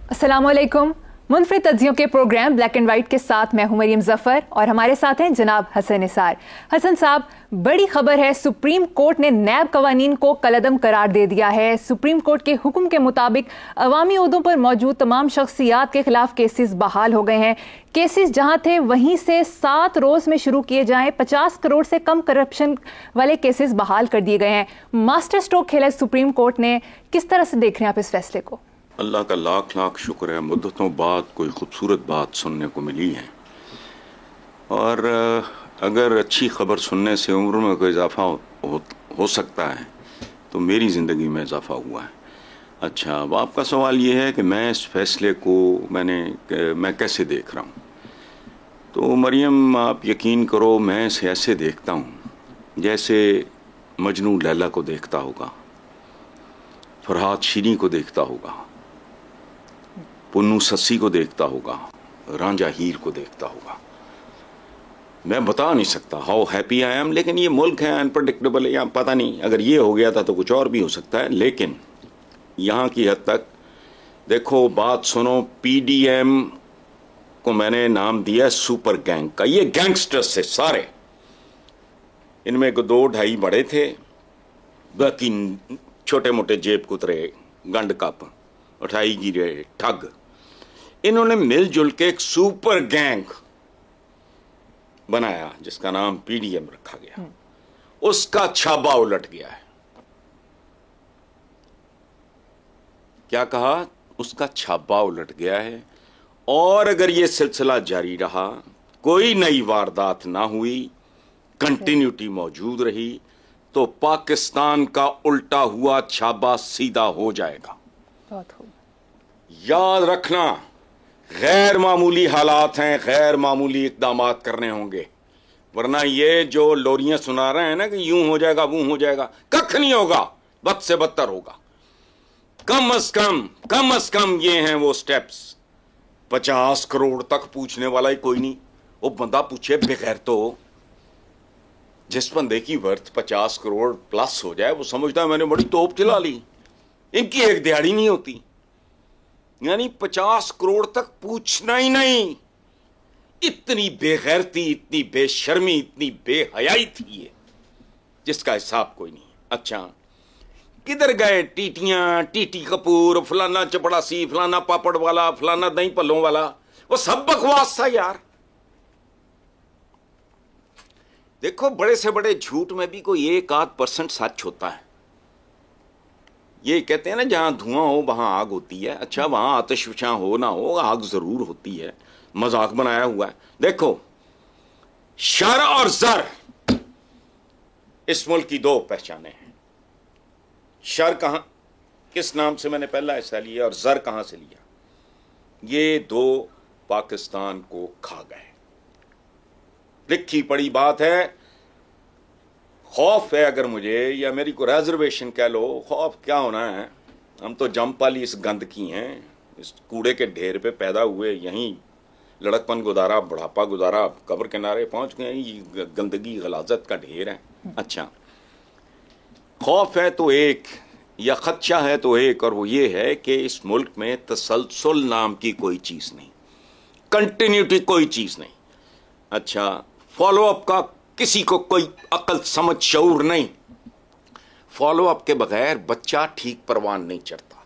अस्सलामुअलैकुम। मुनफरिद तज्जियों के programme black and white के साथ मैं हूं मरियम जफर और हमारे साथ हैं जनाब हसन निसार। हसन साहब, बड़ी खबर है, सुप्रीम कोर्ट ने नैब कवानीन को कलअदम करार दे दिया है। सुप्रीम कोर्ट के हुक्म के मुताबिक अवामी ओहदों पर मौजूद तमाम शख्सियात के खिलाफ केसेस बहाल हो गए हैं। केसेस जहां थे वहीं से 7 रोज में शुरू किए जाएं। 50 करोड़ से कम करप्शन वाले केसेस बहाल कर दिए गए हैं। मास्टर स्ट्रोक खेला सुप्रीम कोर्ट ने। किस तरह से देख रहे हैं आप इस फैसले को? अल्लाह का लाख लाख शुक्र है, मुद्दतों बाद कोई खूबसूरत बात सुनने को मिली है। और अगर अच्छी खबर सुनने से उम्र में कोई इजाफा हो सकता है तो मेरी ज़िंदगी में इजाफा हुआ है। अच्छा, अब आपका सवाल ये है कि मैं इस फैसले को मैं कैसे देख रहा हूँ। तो मरियम, आप यकीन करो, मैं इसे ऐसे देखता हूँ जैसे मजनू लैला को देखता होगा, फरहाद शीरी को देखता होगा, पुन्नू सस्सी को देखता होगा, रांझा हीर को देखता होगा। मैं बता नहीं सकता हाउ हैप्पी आई एम, लेकिन ये मुल्क है, अनप्रडिक्टेबल है। यहाँ पता नहीं, अगर ये हो गया था तो कुछ और भी हो सकता है। लेकिन यहाँ की हद तक देखो, बात सुनो। पीडीएम को मैंने नाम दिया सुपर गैंग का। ये गैंगस्टर्स थे सारे। इनमें 2-2.5 बड़े थे, बाकी छोटे मोटे जेब कुतरे, गंड कप, उठाई गिरे, ठग। इन्होंने मिलजुल के एक सुपर गैंग बनाया जिसका नाम पीडीएम रखा गया। उसका छाबा उलट गया है। क्या कहा? उसका छाबा उलट गया है। और अगर यह सिलसिला जारी रहा, कोई नई वारदात ना हुई, कंटिन्यूटी मौजूद रही, तो पाकिस्तान का उल्टा हुआ छाबा सीधा हो जाएगा। याद रखना, गैर मामूली हालात हैं, गैर मामूली इकदामात करने होंगे, वरना ये जो लोरियां सुना रहे हैं ना कि यूं हो जाएगा वो हो जाएगा, कख नहीं होगा, बद से बदतर होगा। कम अज कम ये हैं वो स्टेप्स। 50 करोड़ तक पूछने वाला ही कोई नहीं। वो बंदा पूछे बगैर, तो जिस बंदे की वर्थ 50 करोड़ प्लस हो जाए वो समझता है मैंने बड़ी तोप चला ली। इनकी एक दिहाड़ी नहीं होती। यानी 50 करोड़ तक पूछना ही नहीं। इतनी बेगैरती, इतनी बेशर्मी, इतनी बेहयाई थी ये, जिसका हिसाब कोई नहीं। अच्छा, किधर गए टीटियां, टीटी कपूर, फलाना चपड़ासी, फलाना पापड़ वाला, फलाना दही पल्लों वाला? वो सब बकवास था यार। देखो, बड़े से बड़े झूठ में भी कोई 1-8% सच होता है। ये कहते हैं ना, जहां धुआं हो वहां आग होती है। अच्छा, वहां आतिशफशां हो ना हो, आग जरूर होती है। मजाक बनाया हुआ है। देखो, शर और जर इस मुल्क की 2 पहचाने हैं। शर कहां, किस नाम से मैंने पहला हिस्सा लिया, और जर कहां से लिया? ये 2 पाकिस्तान को खा गए। लिखी पड़ी बात है। खौफ है अगर मुझे, या मेरी को रिजर्वेशन कह लो, खौफ क्या होना है। हम तो जमपाली इस गंद की हैं, इस कूड़े के ढेर पे पैदा हुए, यहीं लड़कपन गुजारा, बुढ़ापा गुजारा, कब्र किनारे पहुंच गए। ये गंदगी गलाजत का ढेर है। अच्छा, खौफ है तो एक, या खदशा है तो एक, और वो ये है कि इस मुल्क में तसलसल नाम की कोई चीज नहीं, कंटिन्यूटी कोई चीज नहीं। अच्छा, फॉलो अप का किसी को कोई अकल समझ शऊर नहीं। फॉलो अप के बगैर बच्चा ठीक परवान नहीं चढ़ता।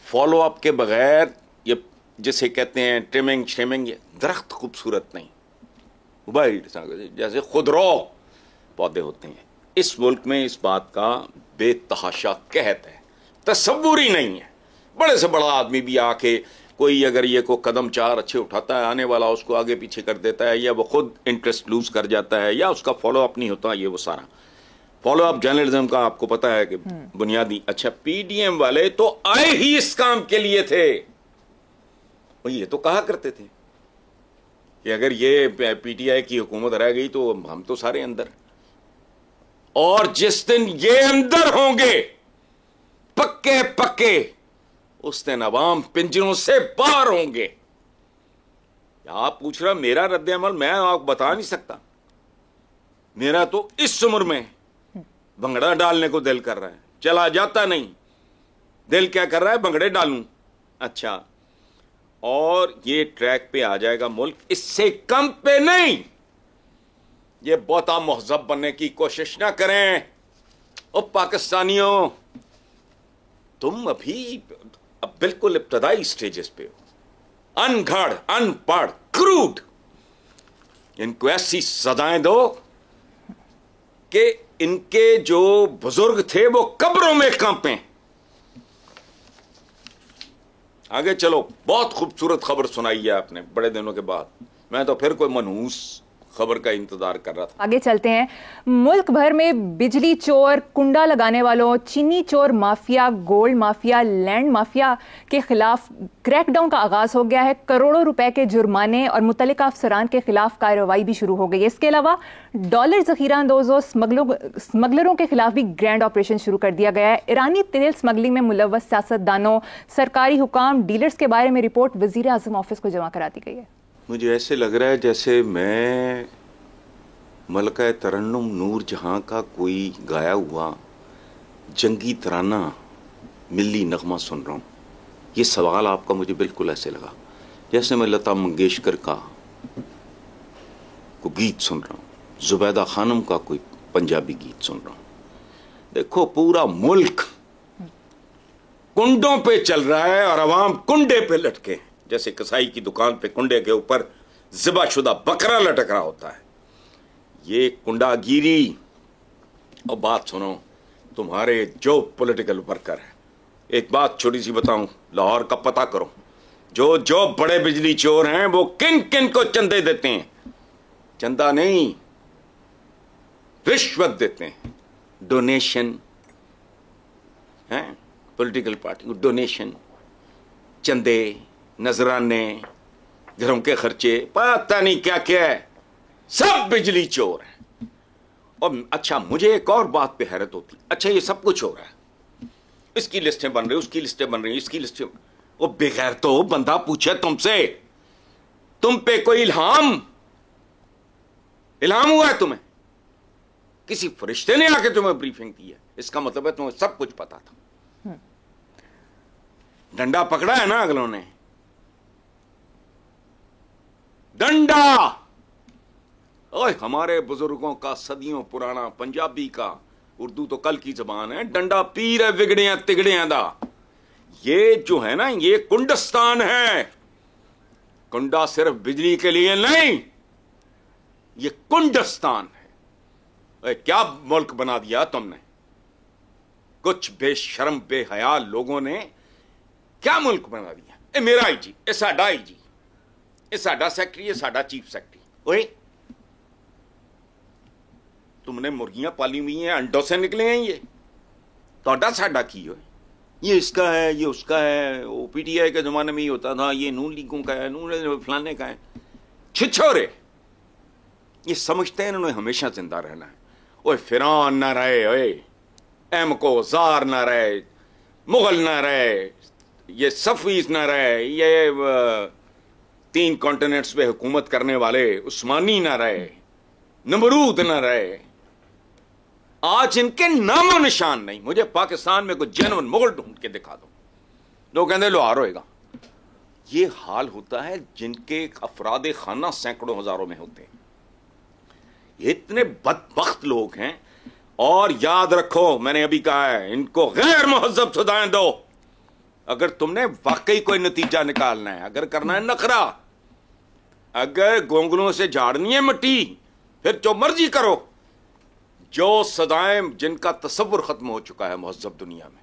फॉलो अप के बगैर ये जिसे कहते हैं ट्रिमिंग श्रिमिंग, ये दरख्त खूबसूरत नहीं, वाइल्ड जैसे खुदरो पौधे होते हैं। इस मुल्क में इस बात का बेतहाशा कहत है, तसव्वुर ही नहीं है। बड़े से बड़ा आदमी भी आके कोई अगर ये को कदम 4 अच्छे उठाता है, आने वाला उसको आगे पीछे कर देता है, या वो खुद इंटरेस्ट लूज कर जाता है, या उसका फॉलो अप नहीं होता। ये वो सारा फॉलो अप जर्नलिज्म का आपको पता है कि बुनियादी। अच्छा, पीडीएम वाले तो आए ही इस काम के लिए थे। और ये तो कहा करते थे कि अगर ये पीटीआई की हुकूमत रह गई तो हम तो सारे अंदर। और जिस दिन ये अंदर होंगे पक्के पक्के, उस दिन अवाम पिंजरों से बाहर होंगे। आप पूछ रहा मेरा रद्द-ए-अमल, मैं आपको बता नहीं सकता। मेरा तो इस उम्र में भंगड़ा डालने को दिल कर रहा है, चला जाता नहीं। दिल क्या कर रहा है? भंगड़े डालूं। अच्छा, और ये ट्रैक पे आ जाएगा मुल्क, इससे कम पे नहीं। ये बहुता महजब बनने की कोशिश ना करें। ओ पाकिस्तानियों, तुम अभी अब बिल्कुल इब्तदाई स्टेजेस पे हो, अनघड़, अनपढ़, क्रूड। इनको ऐसी सजाएं दो कि इनके जो बुजुर्ग थे वो कब्रों में कांपे। आगे चलो। बहुत खूबसूरत खबर सुनाई है आपने बड़े दिनों के बाद। मैं तो फिर कोई मनहूस खबर का इंतजार कर रहा था। आगे चलते हैं। मुल्क भर में बिजली चोर, कुंडा लगाने वालों, चीनी चोर mafia, gold mafia, land mafia के खिलाफ क्रैकडाउन का आगाज हो गया है। करोड़ों रुपए के जुर्माने और मुतल्लिका अफसरान के खिलाफ कार्रवाई भी शुरू हो गई है। इसके अलावा डॉलर जखीरा अंदोजों, स्मगलरों के खिलाफ भी ग्रैंड ऑपरेशन शुरू कर दिया गया है। ईरानी तेल स्मगलिंग में मुलव्वस सियासतदानों, सरकारी हुकाम, डीलर्स के बारे में रिपोर्ट वजीर आजम ऑफिस को जमा करा दी गई है। मुझे ऐसे लग रहा है जैसे मैं मलका तरन्नुम नूर जहां का कोई गाया हुआ जंगी तराना, मिल्ली नगमा सुन रहा हूं। ये सवाल आपका मुझे बिल्कुल ऐसे लगा जैसे मैं लता मंगेशकर का कोई गीत सुन रहा हूं, जुबैदा खानम का कोई पंजाबी गीत सुन रहा हूं। देखो, पूरा मुल्क कुंडों पे चल रहा है और अवाम कुंडे पे लटके, जैसे कसाई की दुकान पे कुंडे के ऊपर ज़िबाशुदा बकरा लटक रहा होता है। ये कुंडागिरी। और बात सुनो, तुम्हारे जो पॉलिटिकल वर्कर है, एक बात छोटी सी बताऊं, लाहौर का पता करो, जो जो बड़े बिजली चोर हैं वो किन किन को चंदे देते हैं। चंदा नहीं, रिश्वत देते हैं, डोनेशन है। पॉलिटिकल पार्टी को डोनेशन, चंदे, नजराने, घरों के खर्चे, पता नहीं क्या क्या है, सब बिजली चोर हैं। और अच्छा, मुझे एक और बात पे हैरत होती, अच्छा ये सब कुछ हो रहा है, इसकी लिस्टें बन रही, उसकी लिस्टें बन रही, इसकी लिस्टें। वो बगैर तो बंदा पूछे तुमसे, तुम पे कोई इल्हाम हुआ है तुम्हें? किसी फरिश्ते ने आके तुम्हें ब्रीफिंग दी है? इसका मतलब है तुम्हें सब कुछ पता था। डंडा पकड़ा है ना अगलों ने, डंडा। ओए, हमारे बुजुर्गों का सदियों पुराना पंजाबी का, उर्दू तो कल की जबान है, डंडा पीर है विगड़ियां तिगड़ियां दा। ये जो है ना, ये कुंडस्तान है। कुंडा सिर्फ बिजली के लिए नहीं, ये कुंडस्तान है। ओए, क्या मुल्क बना दिया तुमने। कुछ बेशर्म बेहया लोगों ने क्या मुल्क बना दिया। ए मेरा आई जी, ए साडा आई जी, ए साडा सेक्रेटरी, ए साडा चीफ सेक्रेटरी। ओए, तुमने मुर्गियां पाली हुई हैं, अंडों से निकले हैं ये। तोड़ा साडा की हो, ये इसका है, ये उसका है, वो पीटीआई के जमाने में ही होता था, ये नून लीगों का है, नून फलाने का है। छिछोरे ये समझते हैं इन्होंने हमेशा जिंदा रहना है। ओए, फिरौन ना रहे, ओए एमको जार ना रहे, मुगल ना रहे, ये सफवीज ना रहे, ये 3 कॉन्टिनेंट्स पे हुकूमत करने वाले उस्मानी ना रहे, नमरूद ना रहे। आज इनके नामो निशान नहीं। मुझे पाकिस्तान में कोई जेन्युइन मुगल ढूंढ के दिखा दो। लोग कहते लोहार होएगा। ये हाल होता है जिनके अफराद खाना सैकड़ों हजारों में होते हैं। ये इतने बदबख्त लोग हैं। और याद रखो, मैंने अभी कहा है, इनको गैर महजब सजाएं दो। अगर तुमने वाकई कोई नतीजा निकालना है, अगर करना है नखरा, अगर गोंगलों से झाड़नी है मिट्टी, फिर जो मर्जी करो। जो सदाएं जिनका तसव्वुर खत्म हो चुका है महजब दुनिया में।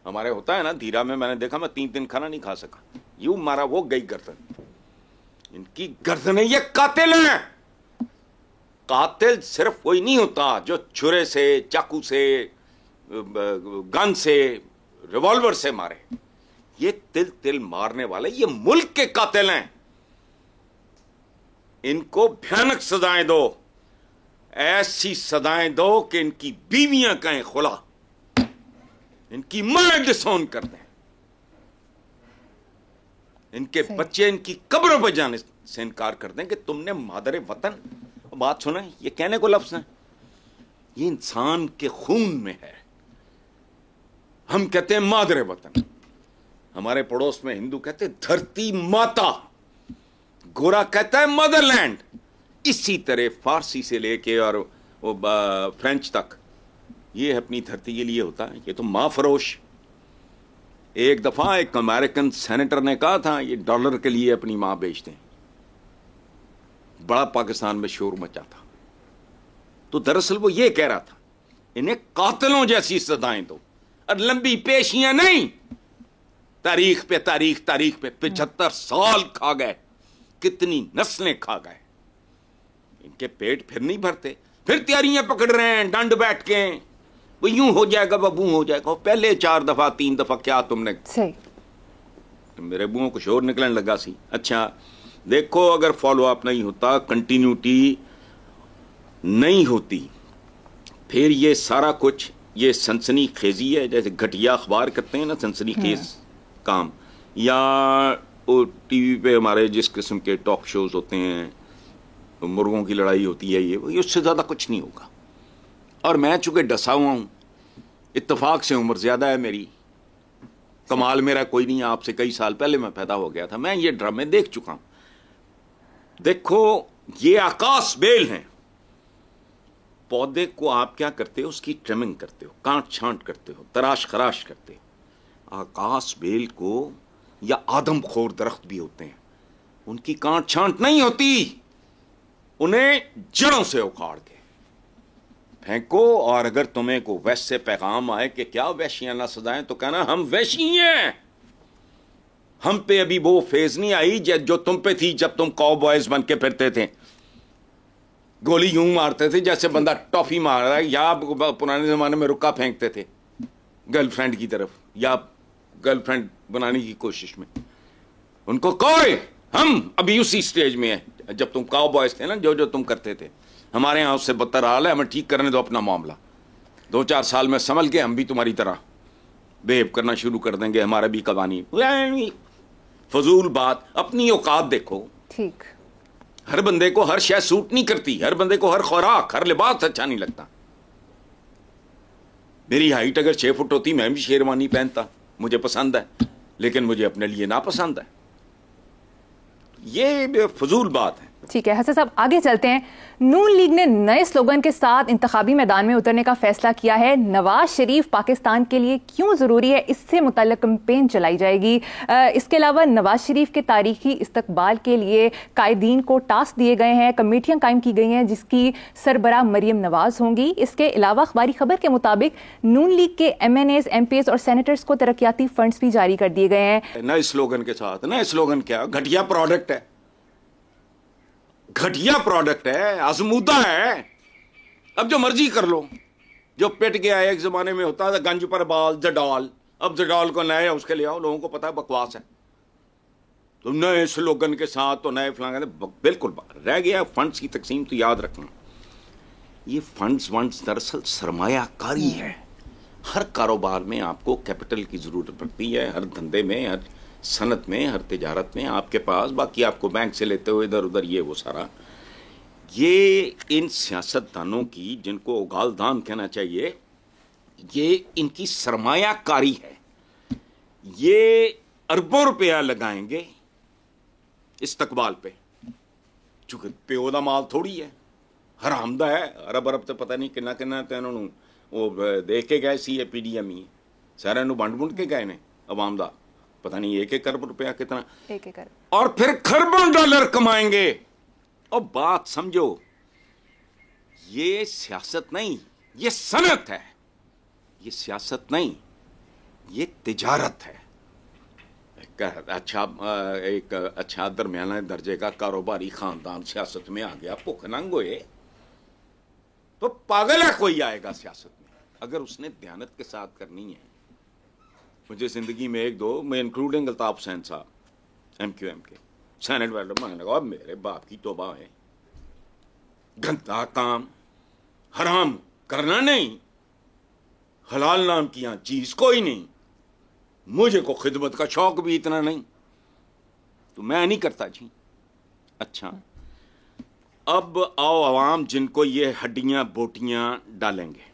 हमारे होता है ना धीरा में, मैंने देखा, मैं 3 दिन खाना नहीं खा सका, यूं मारा वो गई गर्दन। इनकी गर्दनें ये कातिल हैं। कातिल सिर्फ कोई नहीं होता जो छुरे से, चाकू से, गन से, रिवॉल्वर से मारे। ये तिल तिल मारने वाले ये मुल्क के कातिल हैं। इनको भयानक सजाएं दो, ऐसी सजाएं दो कि इनकी बीवियां कहें खुला, इनकी मां डिसोन कर दें, इनके बच्चे इनकी कब्रों पर जाने से इनकार कर दें कि तुमने मादर वतन। बात सुना, ये कहने को लफ्ज है, ये इंसान के खून में है। हम कहते हैं मादर वतन। हमारे पड़ोस में हिंदू कहते धरती माता, गोरा कहता है मदरलैंड। इसी तरह फारसी से लेके और वो फ्रेंच तक ये अपनी धरती के लिए होता है। ये तो माँ फरोश। एक दफा एक अमेरिकन सेनेटर ने कहा था ये डॉलर के लिए अपनी माँ बेचते हैं। बड़ा पाकिस्तान में शोर मचा था। तो दरअसल वो ये कह रहा था इन्हें कातिलों जैसी सजाएं दो और लंबी पेशियां नहीं। तारीख पे तारीख, तारीख पे 75 साल खा गए, कितनी नस्लें खा गए। इनके पेट फिर नहीं भरते, फिर तैयारियां पकड़ रहे हैं डंड बैठ के, वो यूं हो जाएगा वो हो जाएगा। पहले 4 दफा 3 दफा क्या तुमने सही। तो मेरे बुओं कुछ और निकलने लगा सी। अच्छा देखो, अगर फॉलो अप नहीं होता, कंटिन्यूटी नहीं होती, फिर ये सारा कुछ ये सनसनी खेजी है। जैसे घटिया अखबार करते हैं ना सनसनी खेज काम, या वो टीवी पे हमारे जिस किस्म के टॉक शोज होते हैं, मुर्गों की लड़ाई होती है, ये उससे ज्यादा कुछ नहीं होगा। और मैं चूंकि डसा हुआ हूं, इत्तेफाक से उम्र ज्यादा है मेरी, कमाल मेरा कोई नहीं, आपसे कई साल पहले मैं पैदा हो गया था, मैं ये ड्रामे देख चुका हूं। देखो ये आकाश बेल हैं। पौधे को आप क्या करते हो, उसकी ट्रिमिंग करते हो, काट छांट करते हो, तराश खराश करते हो। आकाश बेल को, या आदमखोर दरख्त भी होते हैं, उनकी काट छांट नहीं होती, उन्हें जड़ों से उखाड़ के फेंको। और अगर तुम्हें को वैसे पैगाम आए कि क्या वैशियां ना सजाएं, तो कहना हम वैशी हैं। हम पे अभी वो फेज नहीं आई जो तुम पे थी जब तुम कॉबॉयज बन के फिरते थे, गोली यूं मारते थे जैसे बंदा टॉफी मार रहा है, या पुराने जमाने में रुक्का फेंकते थे गर्लफ्रेंड की तरफ, या गर्लफ्रेंड बनाने की कोशिश में। उनको कोई, हम अभी उसी स्टेज में हैं जब तुम कॉबॉयज थे ना, जो तुम करते थे। हमारे यहां उससे बदतर हाल है, हमें ठीक करने दो अपना मामला। 2-4 साल में संभल के हम भी तुम्हारी तरह बेहव करना शुरू कर देंगे, हमारा भी कवानी। फजूल बात, अपनी औकात देखो। ठीक। हर बंदे को हर शय सूट नहीं करती, हर बंदे को हर खुराक, हर लिबास अच्छा नहीं लगता। मेरी हाइट अगर 6 फुट होती मैं भी शेरवानी पहनता, मुझे पसंद है, लेकिन मुझे अपने लिए नापसंद है। ये फजूल बात है। ठीक है हसन साहब, आगे चलते हैं। नून लीग ने नए स्लोगन के साथ इंतखाबी मैदान में उतरने का फैसला किया है। नवाज शरीफ पाकिस्तान के लिए क्यों जरूरी है, इससे मुताल्लिक कैंपेन चलाई जाएगी। इसके अलावा नवाज शरीफ के तारीखी इस्तकबाल के लिए कायदीन को टास्क दिए गए हैं, कमेटियां कायम की गई हैं जिसकी सरबराह मरियम नवाज होंगी। इसके अलावा अखबारी खबर के मुताबिक नून लीग के MNAs, MPs और सेनेटर्स को तरक्याती फंड्स भी जारी कर दिए गए हैं। नए स्लोगन के साथ, नए स्लोगन क्या, घटिया प्रोडक्ट है, घटिया प्रोडक्ट है, आजमूदा है। अब जो मर्जी कर लो, जो पिट गया है। एक जमाने में होता था गंज पर बाल जडाल, अब जडाल को नए उसके ले आओ, लोगों को पता है बकवास है। तो नए स्लोगन के साथ तो नए फलांगे, बिल्कुल रह गया। फंड्स की तकसीम तो याद रखना, ये फंड्स दरअसल सरमायाकारी है। हर कारोबार में आपको कैपिटल की जरूरत पड़ती है, हर धंधे में, हर सनत में, हर तिजारत में आपके पास, बाकी आपको बैंक से लेते हो इधर उधर, ये वो सारा। ये इन सियासतदानों की, जिनको उगालदान कहना चाहिए, ये इनकी सरमायाकारी है। ये अरबों रुपया लगाएंगे इस्तकबाल पे, चूंकि प्यो दा माल थोड़ी है, हरामदा है। अरब अरब तो पता नहीं किन्ना किन्ना तो इन्होंने वो देख के गए सी PDM सारे वंड वुंड के गए ने अवाम दा, पता नहीं 1 अरब रुपया कितना, 1 अरब, और फिर खरबों डॉलर कमाएंगे। और बात समझो, ये सियासत नहीं, ये सनत है। ये सियासत नहीं, ये तिजारत है। एक अच्छा दरमियाना दर्जे का कारोबारी खानदान सियासत में आ गया, भुख नंग होए तो पागल है कोई आएगा सियासत में, अगर उसने दयानत के साथ करनी है। मुझे जिंदगी में 1-2, मैं इंक्लूडिंग अल्ताफ हुसैन साहब MQM के सेनेट वाले, मैंने कहा मेरे बाप की तौबा है, गंदा काम हराम करना नहीं, हलाल नाम की यहां चीज कोई नहीं। मुझे को खिदमत का शौक भी इतना नहीं, तो मैं नहीं करता जी। अच्छा, अब आओ अवाम जिनको ये हड्डियां बोटियां डालेंगे,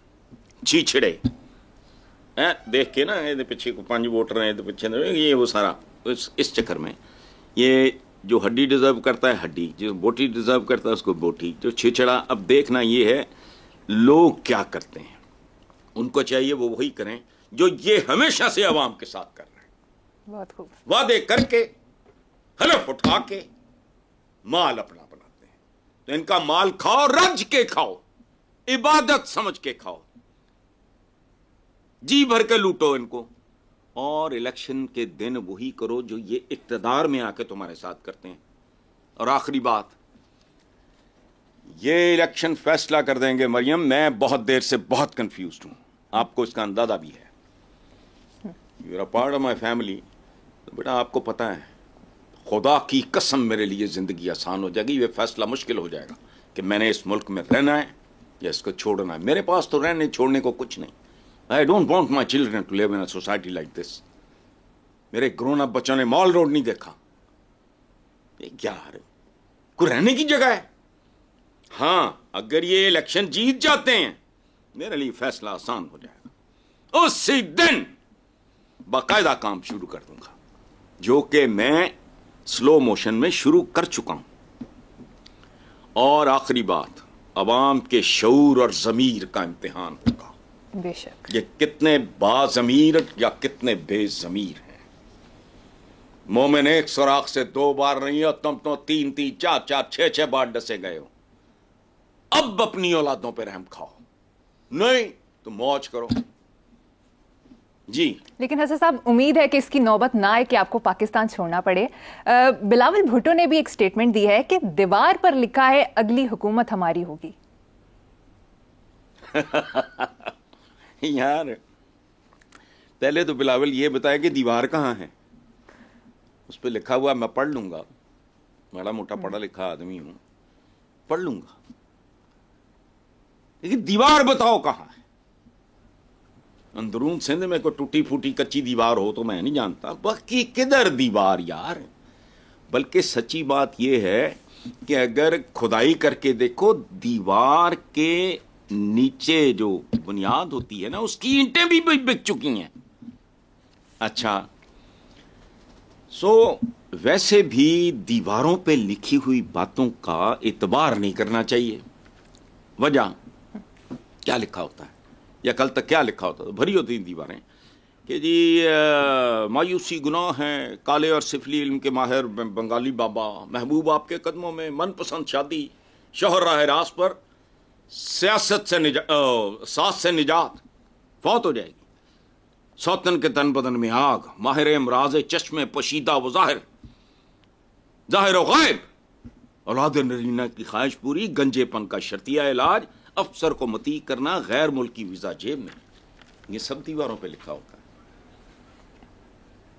छीछड़े, देख के ना ये पिछे को 5 वोटर हैं, पिछे ये वो सारा इस चक्कर में ये जो हड्डी डिजर्व करता है हड्डी, जो बोटी डिजर्व करता है उसको बोटी, जो छिछड़ा। अब देखना ये है लोग क्या करते हैं, उनको चाहिए वो वही करें जो ये हमेशा से अवाम के साथ कर रहे हैं। बहुत खूब। वादे करके हलफ उठा के माल अपना बनाते हैं। तो इनका माल खाओ, रज के खाओ, इबादत समझ के खाओ, जी भर के लूटो इनको, और इलेक्शन के दिन वही करो जो ये इक्तदार में आके तुम्हारे साथ करते हैं। और आखिरी बात, ये इलेक्शन फैसला कर देंगे मरियम। मैं बहुत देर से बहुत कंफ्यूज्ड हूं, आपको इसका अंदाजा भी है। You are part of my family. तो बेटा आपको पता है, खुदा की कसम मेरे लिए जिंदगी आसान हो जाएगी। ये फैसला मुश्किल हो जाएगा कि मैंने इस मुल्क में रहना है या इसको छोड़ना है। मेरे पास तो रहने छोड़ने को कुछ नहीं। I don't want my children to live in a society like this. मेरे ग्रोन अप बच्चों ने मॉल रोड नहीं देखा। ये क्या है, कोई रहने की जगह है? हाँ, अगर ये इलेक्शन जीत जाते हैं मेरे लिए फैसला आसान हो जाएगा। उसी दिन बाकायदा काम शुरू कर दूंगा, जो कि मैं स्लो मोशन में शुरू कर चुका हूं। और आखिरी बात, अवाम के शऊर और जमीर का इम्तिहान होगा। बेशक। ये कितने बाज़मीर या कितने बेज़मीर हैं। मोमिन एक सुराख से 2 बार नहीं हो, तुम तो 3-3, 4-4, 6-6 बार डसे गए हो। अब अपनी औलादों पे रहम खाओ, नहीं तो मौज करो जी। लेकिन हसन साहब, उम्मीद है कि इसकी नौबत ना आए कि आपको पाकिस्तान छोड़ना पड़े। बिलावल भुट्टो ने भी एक स्टेटमेंट दी है कि दीवार पर लिखा है अगली हुकूमत हमारी होगी। यार पहले तो बिलावल ये बताया कि दीवार कहाँ है। उस पर लिखा हुआ मैं पढ़ लूंगा, बड़ा मोटा पढ़ा लिखा आदमी हूं, पढ़ लूंगा, लेकिन दीवार बताओ कहाँ है। अंदरून सिंध में कोई टूटी फूटी कच्ची दीवार हो तो मैं नहीं जानता, बाकी किधर दीवार यार। बल्कि सच्ची बात यह है कि अगर खुदाई करके देखो, दीवार के नीचे जो बुनियाद होती है ना, उसकी ईंटें भी बिक चुकी हैं। अच्छा, वैसे भी दीवारों पे लिखी हुई बातों का इतबार नहीं करना चाहिए। वजह क्या लिखा होता है, या कल तक क्या लिखा होता था, भरी होती दीवारें कि जी मायूसी गुनाह है, काले और सिफली इल्म के माहिर बंगाली बाबा, महबूब आपके कदमों में, मनपसंद शादी, शोहर राह रास पर, सियासत से साथ से निजात, फौत हो जाएगी, सौतन के तन बदन में आग, माहिर इमराज चश्मे पशीदा व जाहिर व गायब, औलाद नरीना की ख्वाहिश पूरी, गंजेपन का शर्तिया इलाज, अफसर को मती करना, गैर मुल्की वीजा जेब में। ये सब दीवारों पे लिखा होता है।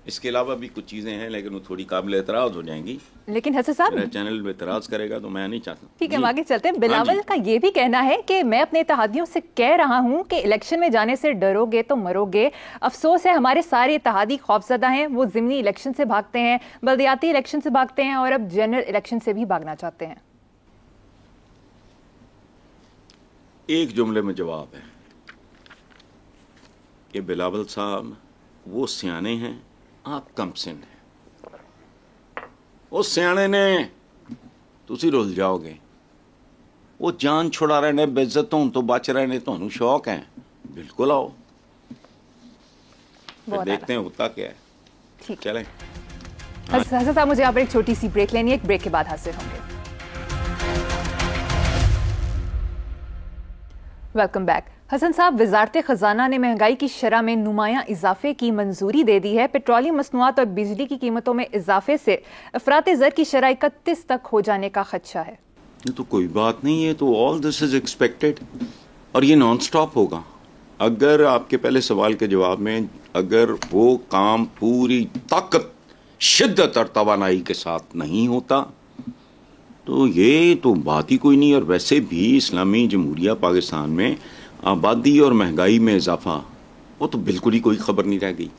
इसके अलावा भी कुछ चीजें हैं, लेकिन वो थोड़ी काबिल एतराज हो जाएंगी। लेकिन हसन साहब, मेरा चैनल में एतराज करेगा तो मैं नहीं चाहता। ठीक है, हम आगे चलते हैं। बिलावल का ये भी कहना है कि मैं अपने इत्तेहादियों से कह रहा हूं कि इलेक्शन में जाने से डरोगे तो मरोगे। अफसोस है हमारे सारे इत्तेहादी खौफजदा हैं, वो ज़िमनी इलेक्शन से भागते हैं, बल्दियाती इलेक्शन से भागते हैं, और अब जनरल इलेक्शन से भी भागना चाहते हैं। एक जुमले में जवाब है कि बिलावल साहब वो सियाने हैं, आप कमसिन हैं। उस सियाने ने तुसी रुल जाओगे, वो जान छुड़ा रहे ने, बेइज्जतों तो बच रहे ने, तो शौक है, बिल्कुल आओ, फिर देखते हैं होता क्या है। ठीक, चलें। हसन साहब, मुझे यहाँ पर एक छोटी सी ब्रेक लेनी है, एक ब्रेक के बाद हाजिर होंगे। Welcome back. हसन साहब, वजारत खजाना ने महंगाई की शरह में नुमायां इजाफे की मंजूरी दे दी है। पेट्रोलियम मसनूआत और बिजली की कीमतों में इजाफे से अफरात ज़र की शरह 31 तक हो जाने का खदशा है। ये तो कोई बात नहीं है, तो ऑल दिस इज एक्सपेक्टेड, और ये नॉन स्टॉप होगा। अगर आपके पहले सवाल के जवाब में अगर वो काम पूरी ताकत, शिद्दत और तवानाई के साथ नहीं होता तो ये तो बात ही कोई नहीं। और वैसे भी इस्लामी जमहूरिया पाकिस्तान में आबादी और महंगाई में इजाफा, वो तो बिल्कुल ही कोई खबर नहीं रह गई।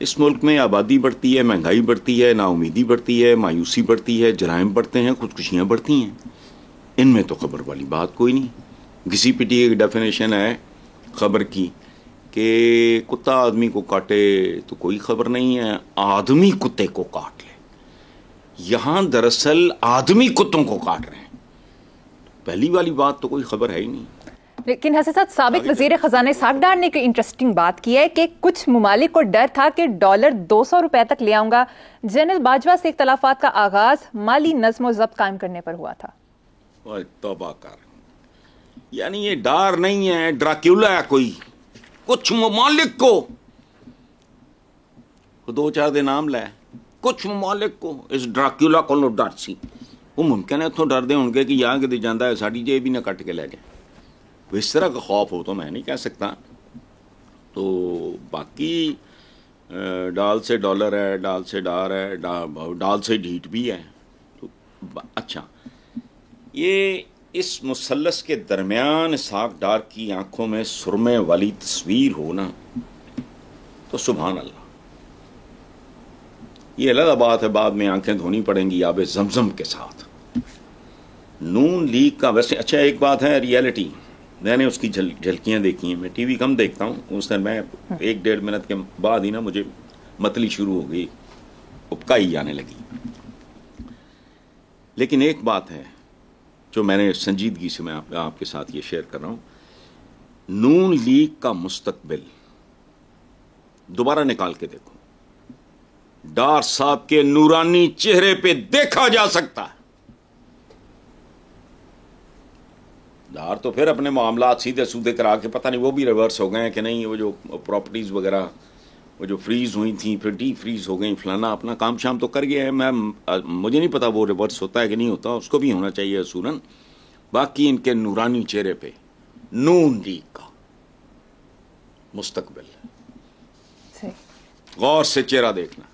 इस मुल्क में आबादी बढ़ती है, महंगाई बढ़ती है, नाउमीदी बढ़ती है, मायूसी बढ़ती है, जराइम बढ़ते हैं, खुदकुशियाँ बढ़ती हैं। इनमें तो खबर वाली बात कोई नहीं। घिसी पिटी एक डेफिनेशन है खबर की कि कुत्ता आदमी को काटे तो कोई खबर नहीं है, आदमी कुत्ते को काट ले। यहां दरअसल आदमी कुत्तों को काट रहे हैं। पहली वाली बात तो कोई खबर है ही नहीं। लेकिन हसन साहब, साबिक वजीर खजाना इसहाक डार ने एक इंटरेस्टिंग बात की है कि कुछ ममालिक को डर था कि डॉलर 200 रुपए तक ले आऊंगा। जनरल बाजवा से इख्तलाफात का आगाज माली नज़्म व ज़ब्त कायम करने पर हुआ था। तौबा कर, यानी ये डार नहीं है, ड्राक्यूला है कोई। कुछ ममालिक को दो चार दे नाम लै, कुछ ममालिक को इस ड्राक्यूला को डर सी। वो मुमकिन है इतों डरते होंगे कि यहाँ कितने जाता है साड़ी जेब भी ना कट के ले जाए। इस तरह का खौफ हो तो मैं नहीं कह सकता। तो बाकी डाल से डॉलर है, डाल से डार है, डाल से ढीठ भी है। तो अच्छा, ये इस मुसल्लस के दरमियान इसहाक डार की आंखों में सुरमे वाली तस्वीर हो ना, तो सुभान अल्लाह। ये अलग बात है, बाद में आंखें धोनी पड़ेंगी आबे जमजम के साथ। नून लीग का वैसे अच्छा एक बात है, रियलिटी मैंने उसकी झलकियां देखी हैं। मैं टीवी कम देखता हूँ, उस दिन मैं 1-1.5 मिनट के बाद ही ना मुझे मतली शुरू हो गई, उपकाई आने लगी। लेकिन एक बात है जो मैंने संजीदगी से मैं आपके साथ ये शेयर कर रहा हूँ। नून लीग का मुस्तकबिल दोबारा निकाल के देखो, डार साहब के नूरानी चेहरे पे देखा जा सकता है। डार तो फिर अपने मामलात सीधे सूधे करा के, पता नहीं वो भी रिवर्स हो गए हैं कि नहीं, वो जो प्रॉपर्टीज वगैरह वो जो फ्रीज हुई थी फिर डी फ्रीज हो गई, फलाना अपना काम शाम तो कर गया है। मुझे नहीं पता वो रिवर्स होता है कि नहीं होता, उसको भी होना चाहिए असूलन। बाकी इनके नूरानी चेहरे पे नून लीग का मुस्तकबिल, गौर से चेहरा देखना।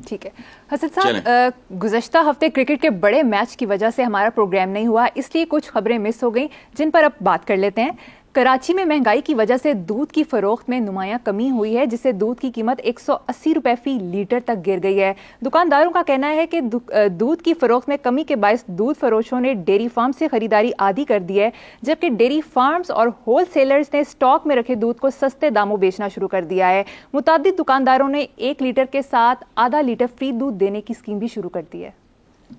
ठीक है हसन साहब, गुज़श्ता हफ्ते क्रिकेट के बड़े मैच की वजह से हमारा प्रोग्राम नहीं हुआ, इसलिए कुछ खबरें मिस हो गई जिन पर अब बात कर लेते हैं। कराची में महंगाई की वजह से दूध की फरोख्त में नुमायां कमी हुई है, जिससे दूध की कीमत 180 रुपए फी लीटर तक गिर गई है। दुकानदारों का कहना है कि दूध की फरोख्त में कमी के बायस दूध फरोशों ने डेयरी फार्म से खरीदारी आधी कर दी है, जबकि डेयरी फार्म्स और होल सेलर्स ने स्टॉक में रखे दूध को सस्ते दामों बेचना शुरू कर दिया है। मुतादिद दुकानदारों ने 1 लीटर के साथ आधा लीटर फ्री दूध देने की स्कीम भी शुरू कर दी है।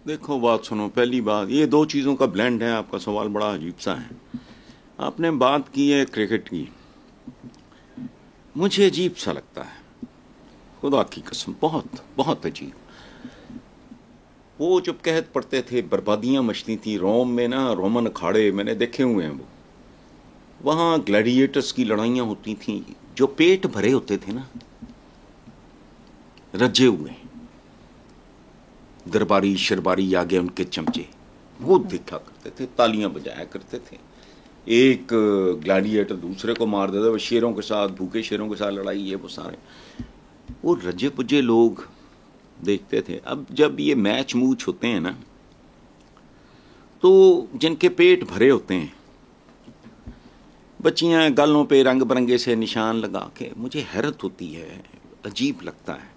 देखो बात सुनो, पहली बात ये दो चीज़ों का ब्लेंड है। आपका सवाल बड़ा अजीब सा है। आपने बात की है क्रिकेट की, मुझे अजीब सा लगता है, खुदा की कसम, बहुत बहुत अजीब। वो जब कहत पढ़ते थे बर्बादियां मचती थी रोम में ना, रोमन अखाड़े मैंने देखे हुए हैं, वो वहां ग्लैडिएटर्स की लड़ाइयां होती थी, जो पेट भरे होते थे ना, रजे हुए दरबारी शरबारी आगे उनके चमचे, वो देखा करते थे, तालियां बजाया करते थे। एक ग्लैडिएटर दूसरे को मार देता, वो शेरों के साथ, भूखे शेरों के साथ लड़ाई, ये वो सारे वो रजे पुजे लोग देखते थे। अब जब ये मैच मूच होते हैं ना, तो जिनके पेट भरे होते हैं, बच्चियां गलों पे रंग बिरंगे से निशान लगा के, मुझे हैरत होती है, अजीब लगता है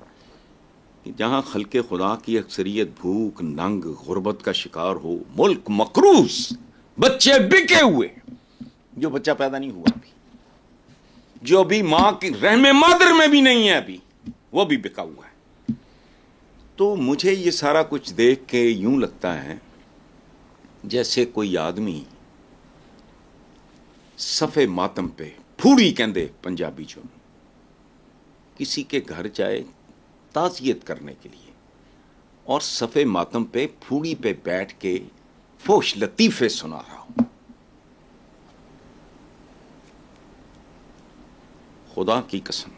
कि जहां खल्के खुदा की अक्सरियत भूख नंग गुर्बत का शिकार हो, मुल्क मकरूज, बच्चे बिके हुए, जो बच्चा पैदा नहीं हुआ अभी, जो भी मां की रहमे मादर में भी नहीं है अभी, वो भी बिका हुआ है। तो मुझे ये सारा कुछ देख के यूं लगता है जैसे कोई आदमी सफे मातम पे, फूड़ी कहंदे पंजाबी जो, किसी के घर जाए ताजियत करने के लिए और सफे मातम पे फूड़ी पे बैठ के फोश लतीफे सुना रहा हूं। खुदा की कसम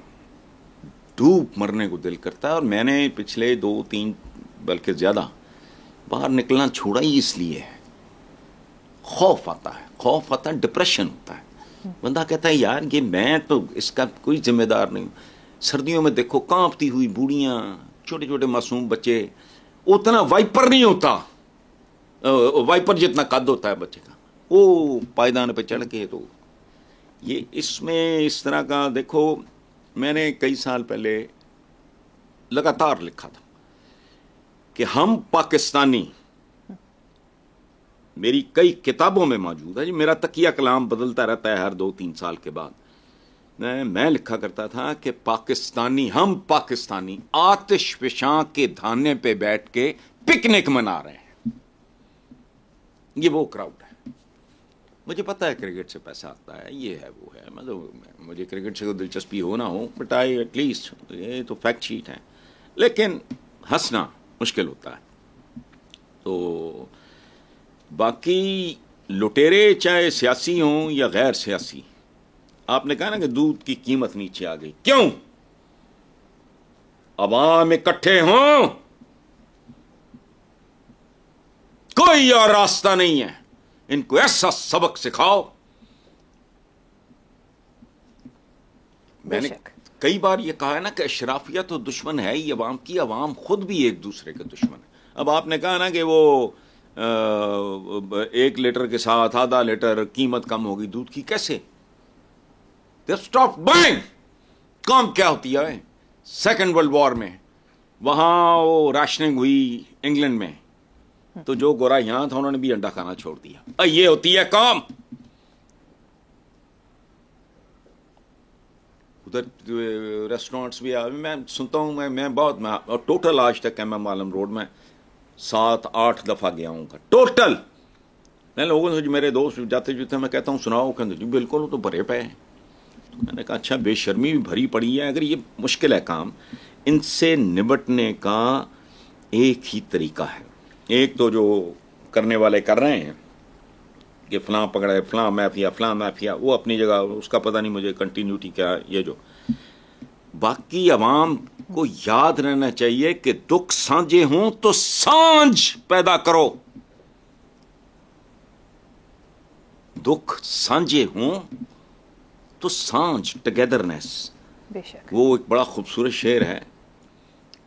डूब मरने को दिल करता है। और मैंने पिछले 2-3 बल्कि ज्यादा बाहर निकलना छोड़ा ही इसलिए है, खौफ आता है, डिप्रेशन होता है। बंदा कहता है यार ये मैं तो इसका कोई जिम्मेदार नहीं। सर्दियों में देखो कांपती हुई बूढ़ियां, छोटे छोटे मासूम बच्चे, उतना वाइपर नहीं होता, वाइपर जितना कद होता है बच्चे का, वो पायदान पे चढ़ के, तो ये इसमें इस तरह का देखो। मैंने कई साल पहले लगातार लिखा था कि हम पाकिस्तानी, मेरी कई किताबों में मौजूद है जी, मेरा तकिया कलाम बदलता रहता है हर 2-3 साल के बाद, मैं लिखा करता था कि हम पाकिस्तानी आतिशफशां के धाने पे बैठ के पिकनिक मना रहे हैं। ये वो क्राउड है। मुझे पता है क्रिकेट से पैसा आता है, ये है वो है, मतलब मुझे क्रिकेट से कोई दिलचस्पी हो ना हो, बट आई एटलीस्ट ये तो फैक्ट शीट है, लेकिन हंसना मुश्किल होता है। तो बाकी लुटेरे चाहे सियासी हों या गैर सियासी, आपने कहा ना कि दूध की कीमत नीचे आ गई, क्यों? अवाम इकट्ठे हों, कोई और रास्ता नहीं है, इनको ऐसा सबक सिखाओ। मैंने कई बार ये कहा है ना कि अशराफिया तो दुश्मन है ही अवाम की, अवाम खुद भी एक दूसरे के दुश्मन है। अब आपने कहा ना कि वो 1 लीटर के साथ आधा लीटर कीमत कम होगी दूध की, कैसे? Stop buying. कम क्या होती है? सेकेंड वर्ल्ड वॉर में वहां वो राशनिंग हुई इंग्लैंड में, तो जो गोरा यहां था उन्होंने भी अंडा खाना छोड़ दिया। ये होती है काम। उधर रेस्टोरेंट्स भी मैं सुनता हूं, मैं बहुत टोटल आज तक एमएम आलम रोड में 7-8 दफा गया हूं टोटल। मैं लोगों से, मेरे दोस्त जाते जुते, मैं कहता हूं सुनाओ, कहते जी बिल्कुल तो भरे पे। तो मैंने कहा अच्छा, बेशर्मी भी भरी पड़ी है। अगर ये मुश्किल है काम, इनसे निपटने का एक ही तरीका है। एक तो जो करने वाले कर रहे हैं कि फलां पकड़े, फलां माफिया, वो अपनी जगह, उसका पता नहीं मुझे कंटिन्यूटी क्या। ये जो बाकी अवाम को याद रहना चाहिए कि दुख साझे हों तो सांझ पैदा करो, दुख साझे हों तो सांझ, टुगेदरनेस। बेशक वो एक बड़ा खूबसूरत शेर है।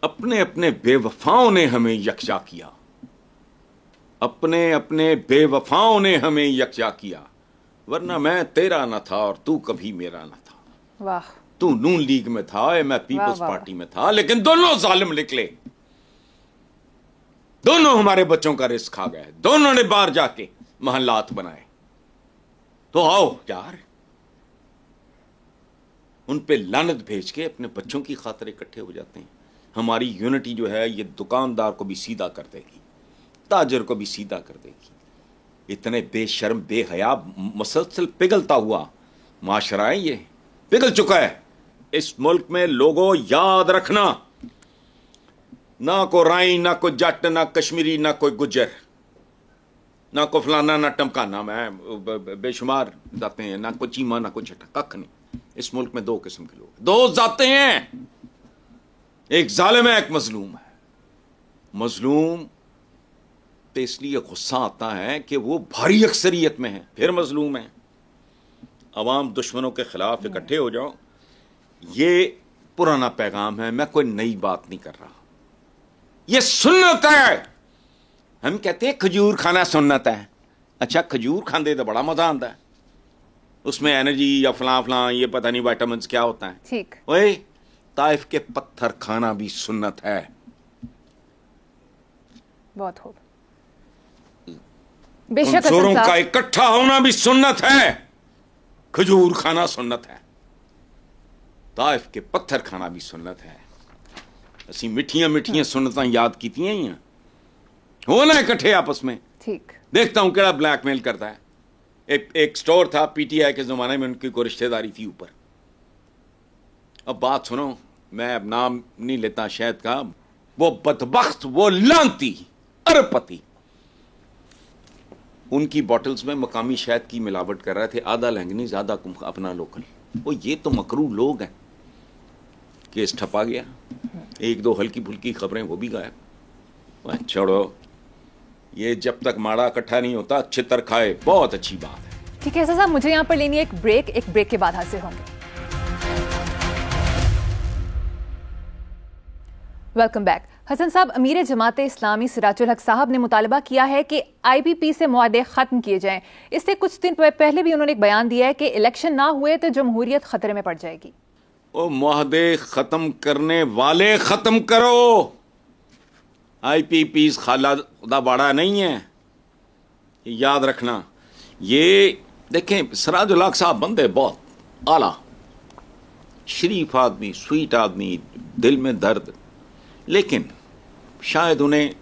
अपने अपने बेवफाओं ने हमें यकजा किया, अपने अपने बेवफाओं ने हमें यकजा किया, वरना मैं तेरा न था और तू कभी मेरा न था। वाह। तू नून लीग में था, मैं पीपल्स पार्टी में था, लेकिन दोनों जालिम निकले, दोनों हमारे बच्चों का रिस्क खा गए, दोनों ने बाहर जाके महल्लात बनाए। तो आओ यार, उन पे लानत भेज के अपने बच्चों की खातिर इकट्ठे हो जाते हैं। हमारी यूनिटी जो है ये दुकानदार को भी सीधा कर देगी, ताजर को भी सीधा कर देगी। इतने बेशर्म बेहया मुसलसल पिघलता हुआ माशरा है, ये पिघल चुका है इस मुल्क में। लोगों याद रखना, ना को राई, ना को जट, ना कश्मीरी, ना कोई गुज्जर, ना को फलाना, ना टमकाना, मैं बेशुमार जाते हैं, ना को चीमा, ना को छठा, कख नहीं। इस मुल्क में 2 किस्म के लोग, 2 जाते हैं, एक जालिम है, एक मजलूम है। मजलूम पे इसलिए गुस्सा आता है कि वो भारी अक्सरियत में है, फिर मजलूम है। अवाम दुश्मनों के खिलाफ इकट्ठे हो जाओ, ये पुराना पैगाम है, मैं कोई नई बात नहीं कर रहा, ये सुन्नत है। हम कहते हैं खजूर खाना सुन्नत है। अच्छा, खजूर खाते तो बड़ा मजा आता है, उसमें एनर्जी या फलां ये पता नहीं विटामिन क्या होता है। ठीक। ओए, ताइफ के पत्थर खाना भी सुन्नत है। बहुत खूब। बेशक कमजोरों का इकट्ठा होना भी सुन्नत है, खजूर खाना सुन्नत है, ताइफ के पत्थर खाना भी सुन्नत है। असी मिठियां मिठियां सुन्नतां याद कीतियां ही हो ना इकट्ठे आपस में। ठीक। देखता हूं केड़ा ब्लैकमेल करता है। एक स्टोर था पीटीआई के जमाने में, उनकी कोई रिश्तेदारी थी ऊपर। अब बात सुनो, मैं अब नाम नहीं लेता शायद का, वो बदबख्त, वो लांती अरबपति उनकी बॉटल्स में मकामी शहद की मिलावट कर रहे थे, आधा लैंगनीज आधा अपना लोकल। वो ये तो मकरू लोग हैं। केस ठपा गया, 1-2 हल्की फुल्की खबरें वो भी गायब। छोड़ो, ये जब तक माड़ा इकट्ठा नहीं होता छितर खाए, बहुत अच्छी बात है। ठीक है साहब, मुझे यहाँ पर लेनी है एक ब्रेक के बाद हाजिर होंगे। Welcome back. हसन साहब, अमीर जमात इस्लामी सिराजुल हक साहब ने मुतालबा किया है कि IPP से मुआहदे खत्म किए जाएं। इससे कुछ दिन पहले भी उन्होंने एक बयान दिया है कि इलेक्शन ना हुए तो जमहूरियत खतरे में पड़ जाएगी। ओ, मुआहदे खत्म करने वाले खत्म करो। IPP खाला खुदा बाड़ा नहीं है, याद रखना। ये देखें, सिराजुल हक साहब बंदे बहुत आला, शरीफ आदमी, स्वीट आदमी, दिल में दर्द। लेकिन शायद उन्हें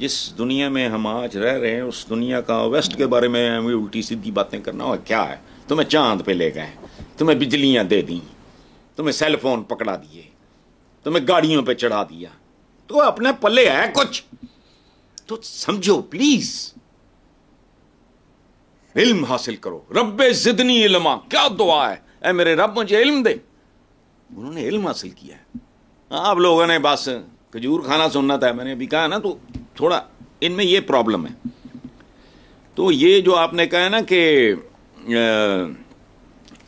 जिस दुनिया में हम आज रह रहे हैं उस दुनिया का, वेस्ट के बारे में हमें उल्टी सीधी बातें करना, और क्या है, तुम्हें चांद पे ले गए, तुम्हें बिजलियां दे दी, तुम्हें सेल फोन पकड़ा दिए, तुम्हें गाड़ियों पे चढ़ा दिया, तो अपने पल्ले है कुछ तो समझो प्लीज। इल्म हासिल करो। रब्बे जिदनी इल्मा, क्या दुआ है, ऐ मेरे रब मुझे इल्म दे। उन्होंने इल्म हासिल किया है। आप लोगों ने बस खजूर खाना सुनना था, मैंने अभी कहा ना, तो थोड़ा इनमें ये प्रॉब्लम है। तो ये जो आपने कहा ना कि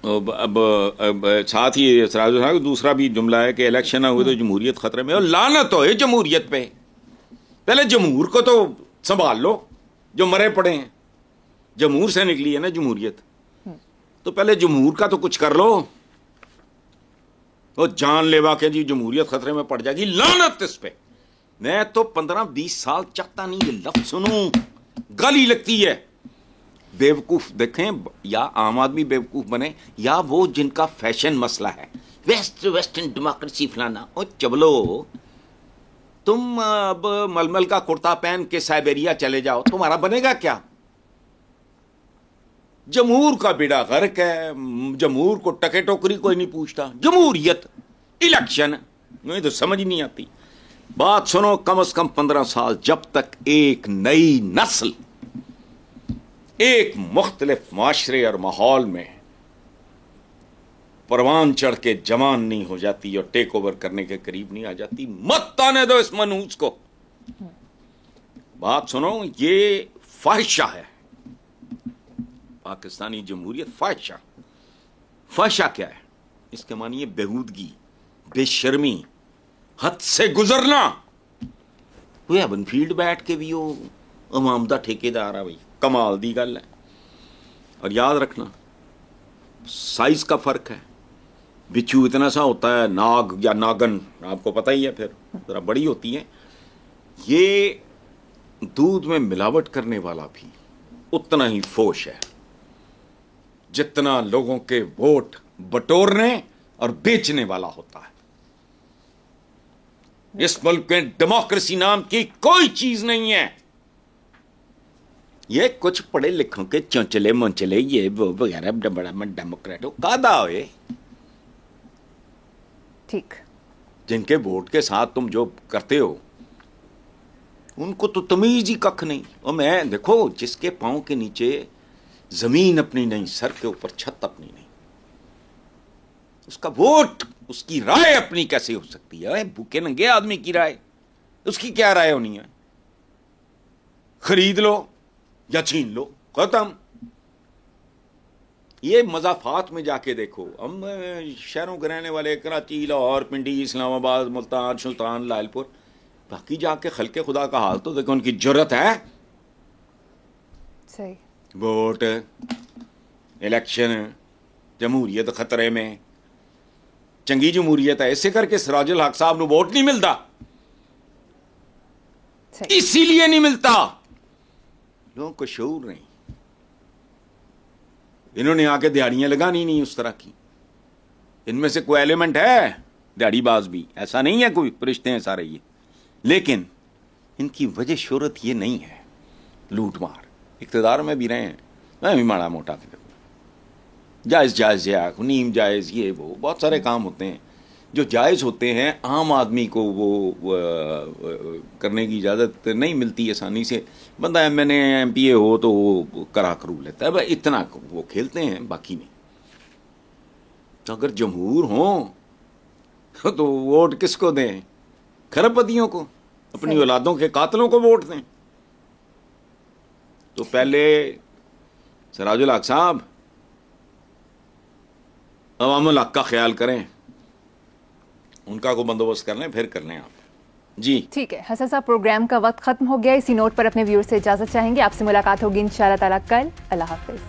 अब साथ ही सराज साहब दूसरा भी जुमला है कि इलेक्शन ना हुए तो जमहूरियत खतरे में, और लानत हो जमहूरियत पे। पहले जमहूर को तो संभाल लो, जो मरे पड़े हैं। जमहूर से निकली है ना जमहूरियत, तो पहले जमहूर का तो कुछ कर लो। वो जान लेवा के जी जमहूरियत खतरे में पड़ जाएगी, लानत इस पे। मैं तो 15-20 साल चाहता नहीं ये लफ्ज सुनूं, गाली लगती है। बेवकूफ देखें, या आम आदमी बेवकूफ बने, या वो जिनका फैशन मसला है, वेस्टर्न डेमोक्रेसी फलाना। और चबलो, तुम अब मलमल का कुर्ता पहन के साइबेरिया चले जाओ, तुम्हारा बनेगा क्या? जमहूर का बेड़ा गर्क है, जमहूर को टके टोकरी कोई नहीं पूछता। जमहूरियत, इलेक्शन, मुझे तो समझ नहीं आती। बात सुनो, कम से कम 15 साल, जब तक एक नई नस्ल एक मुख्तलिफ माशरे और माहौल में परवान चढ़ के जवान नहीं हो जाती और टेक ओवर करने के करीब नहीं आ जाती, मत आने दो इस मनहूस को। बात सुनो, ये फाहिशा है पाकिस्तानी जमहूरियत। फाहिशा, फाहिशा क्या है? इसके मानिए बेहूदगी, बेशर्मी, हद से गुजरना। वो बनफील्ड बैठ के भी वो अवाम दा ठेकेदार है भाई, कमाल दी गल है। और याद रखना, साइज का फर्क है। बिच्छू इतना सा होता है, नाग या नागन आपको पता ही है, फिर जरा बड़ी होती है। ये दूध में मिलावट करने वाला भी उतना ही फोश है जितना लोगों के वोट बटोरने और बेचने वाला होता है। इस मुल्क में डेमोक्रेसी नाम की कोई चीज नहीं है। ये कुछ पढ़े लिखों के चौंचले मोंचले ये वो वगैरह बड़ा डेमोक्रेट हो कादा हुए, ठीक, जिनके वोट के साथ तुम जो करते हो उनको तो तमीज ही कख नहीं। और मैं देखो, जिसके पांव के नीचे जमीन अपनी नहीं, सर के ऊपर छत अपनी नहीं, उसका वोट, उसकी राय अपनी कैसे हो सकती है? भूखे नंगे आदमी की राय, उसकी क्या राय होनी है? खरीद लो या छीन लो, खत्म। ये मजाफात में जाके देखो। हम शहरों के रहने वाले, कराची, लाहौर, पिंडी, इस्लामाबाद, मुल्तान, सुल्तान, लालपुर, बाकी जाके खल्के खुदा का हाल तो देखो। उनकी जरूरत है सही वोट, इलेक्शन, जमहूरियत खतरे में। चंगी जमहूरियत है, इसे करके सिराजुल हक साहब को वोट नहीं मिलता, इसीलिए नहीं मिलता। लोगों को शऊर नहीं, इन्होंने आके दिहाड़ियां लगानी नहीं उस तरह की। इनमें से कोई एलिमेंट है दिहाड़ीबाज भी, ऐसा नहीं है कोई, फरिश्ते हैं सारे ये। लेकिन इनकी वजह शोहरत ये नहीं है, लूट मार। इख्तिदार में भी रहे हैं, मैं भी माड़ा मोटा जायज जायज या नीम जायज, ये वो बहुत सारे काम होते हैं जो जायज होते हैं। आम आदमी को वो करने की इजाज़त नहीं मिलती आसानी से। बंदा एमएनए एमपीए हो तो वो करा करू लेता है, भाई इतना वो खेलते हैं, बाकी नहीं। तो अगर जमहूर हो तो वोट किसको दें? खरबपतियों को, अपनी औलादों के कातलों को वोट दें। तो पहले सिराजुल हक साहब अवामुल हक का ख्याल करें, उनका को बंदोबस्त कर लें, फिर कर लें आप। जी ठीक है हसन साहब, प्रोग्राम का वक्त खत्म हो गया। इसी नोट पर अपने व्यूअर्स से इजाजत चाहेंगे। आपसे मुलाकात होगी इंशाअल्लाह ताला कल। अल्लाह हाफिज।